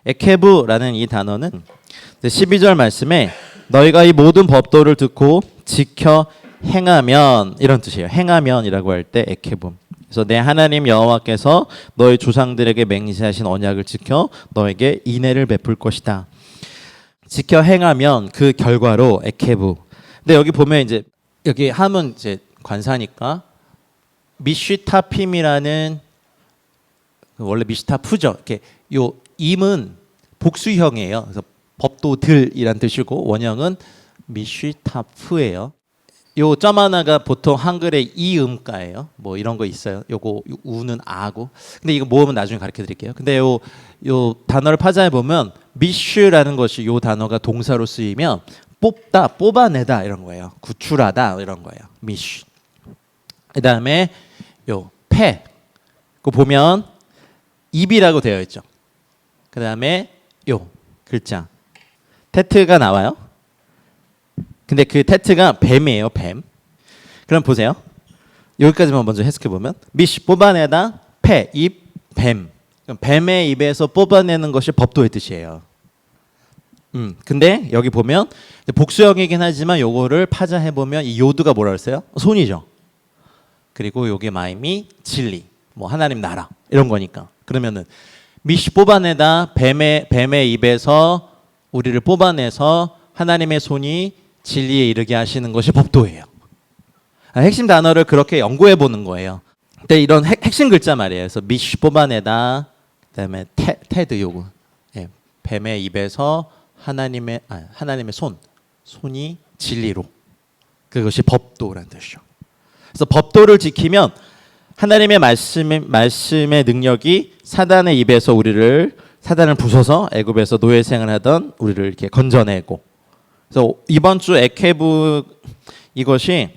에케브라는 이 단어는 12절 말씀에 너희가 이 모든 법도를 듣고 지켜 행하면, 이런 뜻이에요. 행하면이라고 할 때 에케브. 그래서 내 하나님 여호와께서 너희 조상들에게 맹세하신 언약을 지켜 너에게 인애를 베풀 것이다. 지켜 행하면 그 결과로 에케브. 근데 여기 보면 이제 여기 함은 이제 관사니까 미쉬타핌이라는, 원래 미시타프죠. 이렇게 요 임은 복수형이에요. 그래서 법도들이란 뜻이고 원형은 미쉬타프예요. 요 점 하나가 보통 한글의 이음가예요. 뭐 이런 거 있어요. 요거 우는 아고. 근데 이거 모으면 나중에 가르쳐 드릴게요. 근데 요 단어를 파자해 보면 미쉬라는 것이 요 단어가 동사로 쓰이면 뽑다, 뽑아내다 이런 거예요. 구출하다 이런 거예요. 미쉬. 그다음에 요 패. 그거 보면 입이라고 되어 있죠. 그다음에 요 글자 테트가 나와요. 근데 그 테트가 뱀이에요. 뱀. 그럼 보세요. 여기까지만 먼저 해석해 보면 미시 뽑아내다, 패, 입, 뱀. 그럼 뱀의 입에서 뽑아내는 것이 법도의 뜻이에요. 근데 여기 보면 복수형이긴 하지만 요거를 파자해 보면 이 요드가 뭐라 그랬어요? 손이죠. 그리고 요게 마임이 진리, 뭐 하나님 나라 이런 거니까. 그러면은 미시 뽑아내다, 뱀의 입에서 우리를 뽑아내서 하나님의 손이 진리에 이르게 하시는 것이 법도예요. 핵심 단어를 그렇게 연구해 보는 거예요. 근데 이런 핵심 글자 말이에요. 그래서 미시 뽑아내다, 그다음에 테드 요거, 예, 뱀의 입에서 하나님의 손이 진리로, 그것이 법도라는 뜻이죠. 그래서 법도를 지키면 하나님의 말씀의 능력이 사단의 입에서 사단을 부숴서 애굽에서 노예 생활하던 우리를 이렇게 건져내고. 그래서 이번 주 에케브 이것이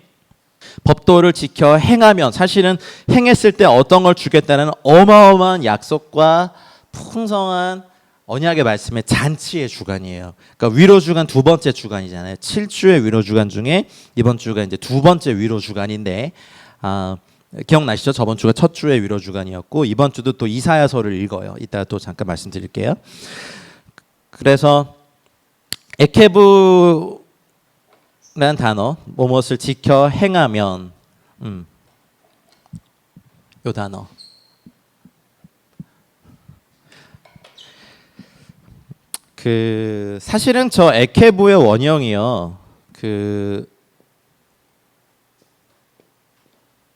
법도를 지켜 행하면, 사실은 행했을 때 어떤 걸 주겠다는 어마어마한 약속과 풍성한 언약의 말씀의 잔치의 주간이에요. 그러니까 위로 주간 두 번째 주간이잖아요. 7주의 위로 주간 중에 이번 주가 이제 두 번째 위로 주간인데, 기억나시죠? 저번 주가 첫 주의 위로 주간이었고 이번 주도 또 이사야서를 읽어요. 이따가 또 잠깐 말씀드릴게요. 그래서 에케브라는 단어, 무엇을 지켜 행하면, 요 단어. 사실은 저 에케브의 원형이요.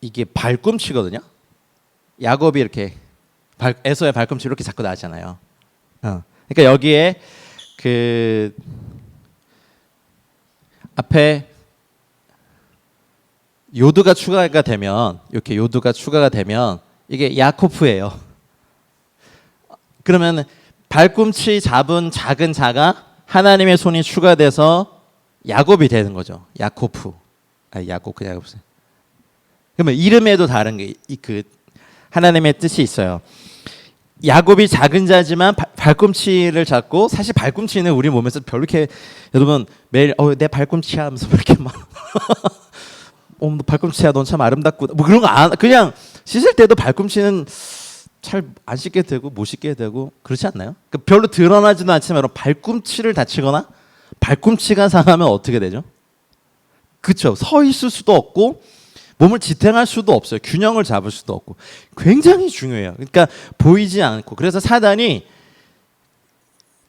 이게 발꿈치거든요. 야곱이 이렇게 에서의 발꿈치 이렇게 잡고 나왔잖아요. 그러니까 여기에 앞에 요드가 추가가 되면, 이렇게 요드가 추가가 되면 이게 야코프예요. 그러면 발꿈치 잡은 작은 자가 하나님의 손이 추가돼서 야곱이 되는 거죠. 야코프. 야곱 그냥 없어요. 그러면 이름에도 다른 게 하나님의 뜻이 있어요. 야곱이 작은 자지만 발꿈치를 잡고, 사실 발꿈치는 우리 몸에서 별로 이렇게, 여러분 매일 내 발꿈치야 하면서 이렇게 막 발꿈치야 넌 참 아름답고 뭐 그런 거 그냥 씻을 때도 발꿈치는 잘 안 씻게 되고 못 씻게 되고 그렇지 않나요? 별로 드러나지도 않지만 여러분 발꿈치를 다치거나 발꿈치가 상하면 어떻게 되죠? 그렇죠. 서 있을 수도 없고 몸을 지탱할 수도 없어요. 균형을 잡을 수도 없고. 굉장히 중요해요. 그러니까 보이지 않고. 그래서 사단이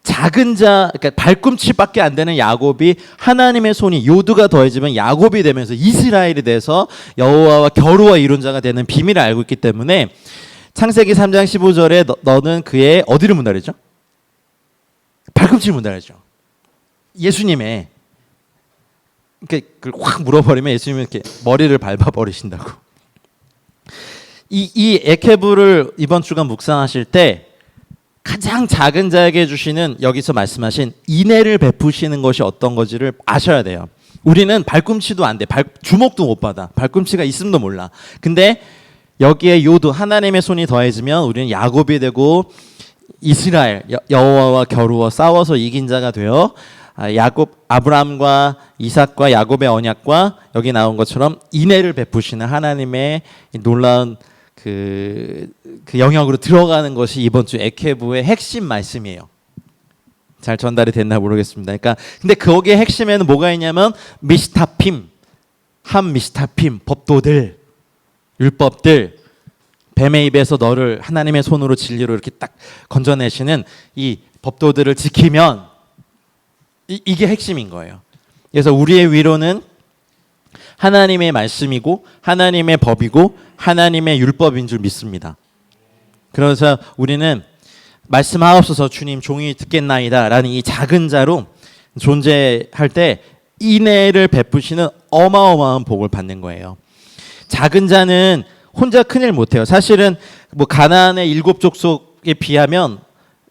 작은 자, 그러니까 발꿈치밖에 안 되는 야곱이 하나님의 손이 요드가 더해지면 야곱이 되면서 이스라엘이 돼서 여호와와 겨루와 이룬 자가 되는 비밀을 알고 있기 때문에 창세기 3장 15절에 너는 그의 어디를 문다랬죠? 발꿈치를 문다랬죠. 예수님의. 그걸 확 물어버리면 예수님은 이렇게 머리를 밟아버리신다고. 이 에케브를 이번 주간 묵상하실 때 가장 작은 자에게 주시는, 여기서 말씀하신 인애를 베푸시는 것이 어떤 건지를 아셔야 돼요. 우리는 발꿈치도 안 돼. 주먹도 못 받아. 발꿈치가 있음도 몰라. 근데 여기에 요드, 하나님의 손이 더해지면 우리는 야곱이 되고 이스라엘, 여호와와 겨루어 싸워서 이긴 자가 되어 아브라함과 이삭과 야곱의 언약과 여기 나온 것처럼 인애를 베푸시는 하나님의 놀라운 그 영역으로 들어가는 것이 이번 주 에케브의 핵심 말씀이에요. 잘 전달이 됐나 모르겠습니다. 그러니까 근데 거기에 핵심에는 뭐가 있냐면 미스타핌, 함 미스타핌, 법도들, 율법들, 뱀의 입에서 너를 하나님의 손으로 진리로 이렇게 딱 건져내시는 이 법도들을 지키면 이게 핵심인 거예요. 그래서 우리의 위로는 하나님의 말씀이고 하나님의 법이고 하나님의 율법인 줄 믿습니다. 그래서 우리는 말씀하옵소서 주님 종이 듣겠나이다 라는 이 작은 자로 존재할 때 인애를 베푸시는 어마어마한 복을 받는 거예요. 작은 자는 혼자 큰일 못해요. 사실은 뭐 가나안의 7 족속에 비하면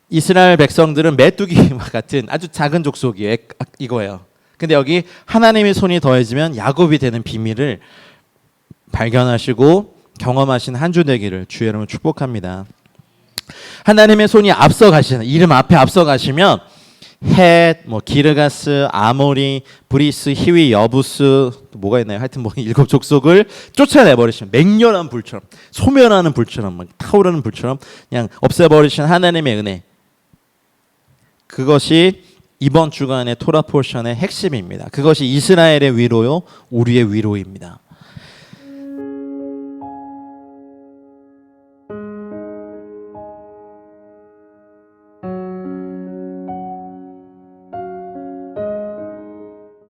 이스라엘 백성들은 메뚜기와 같은 아주 작은 족속이에요. 이거예요. 근데 여기 하나님의 손이 더해지면 야곱이 되는 비밀을 발견하시고 경험하신 한 주 되기를 주의 이름으로 축복합니다. 하나님의 손이 앞서 가시는 이름 앞에 앞서 가시면 헷, 뭐 기르가스, 아모리, 브리스, 히위, 여부스 뭐가 있나요? 하여튼 뭐 7 족속을 쫓아내버리시면 맹렬한 불처럼 소멸하는 불처럼 막 타오르는 불처럼 그냥 없애버리시는 하나님의 은혜. 그것이 이번 주간의 토라 포션의 핵심입니다. 그것이 이스라엘의 위로요, 우리의 위로입니다.